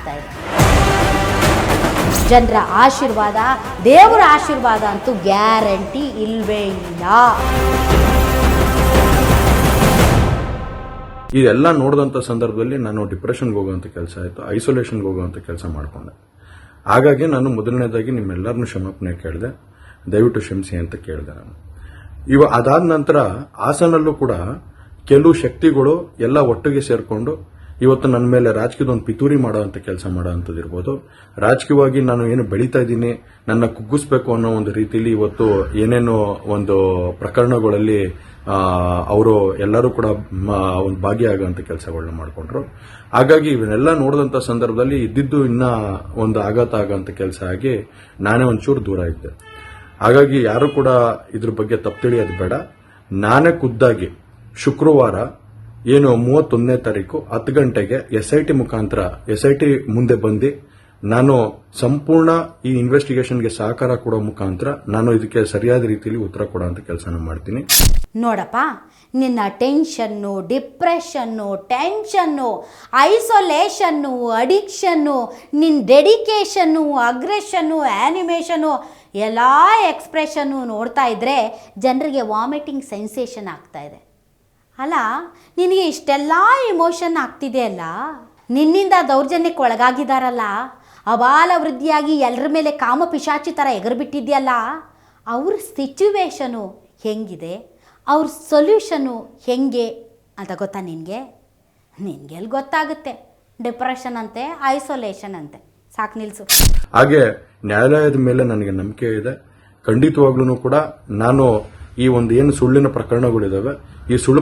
ಆಗ್ತಾ ಇದೆ. ಜನರ ಆಶೀರ್ವಾದ, ದೇವರ ಆಶೀರ್ವಾದ ಅಂತೂ ಗ್ಯಾರಂಟಿ ಇಲ್ವೇ ಇಲ್ಲ. ಇದೆಲ್ಲ ನೋಡಿದಂಥ ಸಂದರ್ಭದಲ್ಲಿ ನಾನು ಡಿಪ್ರೆಷನ್ಗೆ ಹೋಗುವಂಥ ಕೆಲಸ ಆಯಿತು, ಐಸೋಲೇಷನ್ಗೆ ಹೋಗುವಂಥ ಕೆಲಸ ಮಾಡಿಕೊಂಡೆ. ಹಾಗಾಗಿ ನಾನು ಮೊದಲನೇದಾಗಿ ನಿಮ್ಮೆಲ್ಲರನ್ನೂ ಕ್ಷಮಾಪಣೆ ಕೇಳಿದೆ, ದಯವಿಟ್ಟು ಕ್ಷಮಿಸಿ ಅಂತ ಕೇಳಿದೆ ನಾನು. ಅದಾದ ನಂತರ ಹಾಸನಲ್ಲೂ ಕೂಡ ಕೆಲವು ಶಕ್ತಿಗಳು ಎಲ್ಲ ಒಟ್ಟಿಗೆ ಸೇರಿಕೊಂಡು ಇವತ್ತು ನನ್ನ ಮೇಲೆ ರಾಜಕೀಯದೊಂದು ಪಿತೂರಿ ಮಾಡೋವಂಥ ಕೆಲಸ ಮಾಡೋವಂಥದ್ದು ಇರ್ಬೋದು. ರಾಜಕೀಯವಾಗಿ ನಾನು ಏನು ಬೆಳೀತಾ ಇದ್ದೀನಿ, ನನ್ನ ಕುಗ್ಗಿಸ್ಬೇಕು ಅನ್ನೋ ಒಂದು ರೀತಿಯಲ್ಲಿ ಇವತ್ತು ಏನೇನೋ ಒಂದು ಪ್ರಕರಣಗಳಲ್ಲಿ ಅವರು ಎಲ್ಲರೂ ಕೂಡ ಒಂದು ಭಾಗಿಯಾಗುವಂಥ ಕೆಲಸಗಳನ್ನ ಮಾಡಿಕೊಂಡ್ರು. ಹಾಗಾಗಿ ಇವನ್ನೆಲ್ಲ ನೋಡಿದಂಥ ಸಂದರ್ಭದಲ್ಲಿ ಇದ್ದಿದ್ದು ಇನ್ನ ಒಂದು ಆಘಾತ ಆಗೋಂಥ ಕೆಲಸ ಆಗಿ ನಾನೇ ಒಂಚೂರು ದೂರ ಇದ್ದೆ. ಹಾಗಾಗಿ ಯಾರು ಕೂಡ ಇದ್ರ ಬಗ್ಗೆ ತಪ್ಪು ತಿಳಿಯೋದು ಬೇಡ. ನಾನೇ ಖುದ್ದಾಗಿ ಶುಕ್ರವಾರ ಏನು 31ನೇ ತಾರೀಕು 10 ಗಂಟೆಗೆ SIT ಮುಖಾಂತರ SIT ಮುಂದೆ ಬಂದು ನಾನು ಸಂಪೂರ್ಣ ಈ ಇನ್ವೆಸ್ಟಿಗೇಷನ್ಗೆ ಸಹಕಾರ ಕೊಡೋ ಮುಖಾಂತರ ನಾನು ಇದಕ್ಕೆ ಸರಿಯಾದ ರೀತಿಯಲ್ಲಿ ಉತ್ತರ ಕೊಡೋಂಥ ಕೆಲಸನ ಮಾಡ್ತೀನಿ. ನೋಡಪ್ಪ, ನಿನ್ನ ಟೆನ್ಷನ್ನು, ಡಿಪ್ರೆಷನ್ನು, ಟೆನ್ಷನ್ನು, ಐಸೋಲೇಷನ್ನು, ಅಡಿಕ್ಷನ್ನು, ನಿನ್ನ ಡೆಡಿಕೇಷನ್ನು, ಅಗ್ರೆಷನ್ನು, ಆ್ಯನಿಮೇಷನ್ನು, ಎಲ್ಲ ಎಕ್ಸ್ಪ್ರೆಷನ್ನು ನೋಡ್ತಾ ಇದ್ದರೆ ಜನರಿಗೆ ವಾಮಿಟಿಂಗ್ ಸೆನ್ಸೇಷನ್ ಆಗ್ತಾ ಇದೆ. ಅಲ್ಲ, ನಿನಗೆ ಇಷ್ಟೆಲ್ಲ ಇಮೋಷನ್ ಆಗ್ತಿದೆಯಲ್ಲ, ನಿನ್ನಿಂದ ದೌರ್ಜನ್ಯಕ್ಕೆ ಒಳಗಾಗಿದ್ದಾರಲ್ಲ, ಅಬಾಲ ವೃದ್ಧಿಯಾಗಿ ಎಲ್ಲರ ಮೇಲೆ ಕಾಮ ಪಿಶಾಚಿ ಥರ ಎಗರ್ಬಿಟ್ಟಿದೆಯಲ್ಲ, ಅವ್ರ ಸಿಚುವೇಶನು ಹೆಂಗಿದೆ, ಅವ್ರ ಸೊಲ್ಯೂಷನು ಹೆಂಗೆ ಅಂತ ಗೊತ್ತಾ ನಿನಗೆ? ನಿನಗೆಲ್ಲಿ ಗೊತ್ತಾಗುತ್ತೆ? ಡಿಪ್ರೆಷನ್ ಅಂತೆ, ಐಸೋಲೇಷನ್ ಅಂತೆ. ಸಾಕು ನಿಲ್ಲಿಸು. ಹಾಗೆ ನ್ಯಾಯಾಲಯದ ಮೇಲೆ ನನಗೆ ನಂಬಿಕೆ ಇದೆ. ಖಂಡಿತವಾಗ್ಲೂ ಕೂಡ ನಾನು ಈ ಒಂದು ಏನು ಸುಳ್ಳಿನ ಪ್ರಕರಣಗಳಿದಾವೆ, ಈ ಸುಳ್ಳು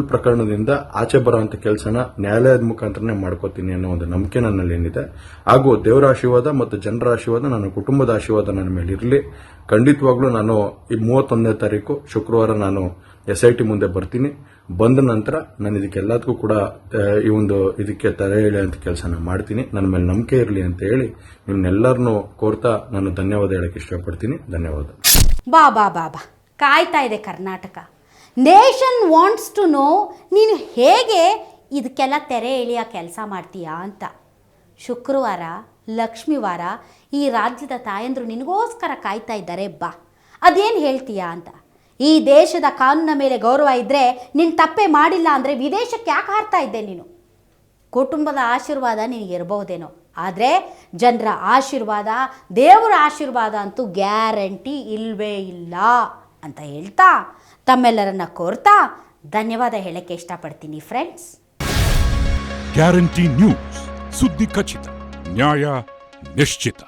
ಪ್ರಕರಣದಿಂದ ಆಚೆ ಬರೋಂಥ ಕೆಲಸನ ನ್ಯಾಯಾಲಯದ ಮುಖಾಂತರನೇ ಮಾಡ್ಕೋತೀನಿ ಅನ್ನೋ ಒಂದು ನಂಬಿಕೆ ನನ್ನಲ್ಲಿ ಏನಿದೆ. ಹಾಗೂ ದೇವರ ಆಶೀರ್ವಾದ ಮತ್ತು ಜನರ ಆಶೀರ್ವಾದ, ನನ್ನ ಕುಟುಂಬದ ಆಶೀರ್ವಾದ ನನ್ನ ಮೇಲೆ ಇರಲಿ. ಖಂಡಿತವಾಗ್ಲೂ ನಾನು ಈ 31ನೇ ತಾರೀಕು ಶುಕ್ರವಾರ ನಾನು SIT ಮುಂದೆ ಬರ್ತೀನಿ. ಬಂದ ನಂತರ ನಾನು ಇದಕ್ಕೆಲ್ಲದಕ್ಕೂ ಕೂಡ ಇದಕ್ಕೆ ತಲೆ ಎಳೆಯುವಂಥ ಕೆಲಸನ ಮಾಡ್ತೀನಿ. ನನ್ನ ಮೇಲೆ ನಂಬಿಕೆ ಇರಲಿ ಅಂತ ಹೇಳಿ ನಿಮ್ನೆಲ್ಲರನ್ನೂ ಕೋರ್ತಾ ನಾನು ಧನ್ಯವಾದ ಹೇಳಕ್ಕೆ ಇಷ್ಟಪಡ್ತೀನಿ. ಧನ್ಯವಾದ. ಬಾ ಬಾ ಬಾ ಬಾ, ಕಾಯ್ತಾ ಇದೆ Karnataka. Nation wants to know ನೀನು ಹೇಗೆ ಇದಕ್ಕೆಲ್ಲ ತೆರೆ ಎಳೆಯೋ ಕೆಲಸ ಮಾಡ್ತೀಯಾ ಅಂತ. ಶುಕ್ರವಾರ, ಲಕ್ಷ್ಮೀವಾರ ಈ ರಾಜ್ಯದ ತಾಯಂದರು ನಿನಗೋಸ್ಕರ ಕಾಯ್ತಾ ಇದ್ದಾರೆ. ಬಾ, ಅದೇನು ಹೇಳ್ತೀಯಾ ಅಂತ. ಈ ದೇಶದ ಕಾನೂನಿನ ಮೇಲೆ ಗೌರವ ಇದ್ದರೆ, ನೀನು ತಪ್ಪೇ ಮಾಡಿಲ್ಲ ಅಂದರೆ ವಿದೇಶಕ್ಕೆ ಯಾಕೆ ಹಾರ್ತಾ ಇದ್ದೆ ನೀನು? ಕುಟುಂಬದ ಆಶೀರ್ವಾದ ನಿನಗಿರ್ಬಹುದೇನೋ, ಆದರೆ ಜನರ ಆಶೀರ್ವಾದ, ದೇವರ ಆಶೀರ್ವಾದ ಅಂತೂ ಗ್ಯಾರಂಟಿ ಇಲ್ವೇ ಇಲ್ಲ ಅಂತ ಹೇಳ್ತಾ ತಮ್ಮೆಲ್ಲರನ್ನ ಕೋರ್ತಾ ಧನ್ಯವಾದ ಹೇಳಕ್ಕೆ ಇಷ್ಟಪಡ್ತೀನಿ ಫ್ರೆಂಡ್ಸ್. ಗ್ಯಾರಂಟಿ ನ್ಯೂಸ್, ಸುದ್ದಿ ಖಚಿತ, ನ್ಯಾಯ ನಿಶ್ಚಿತ.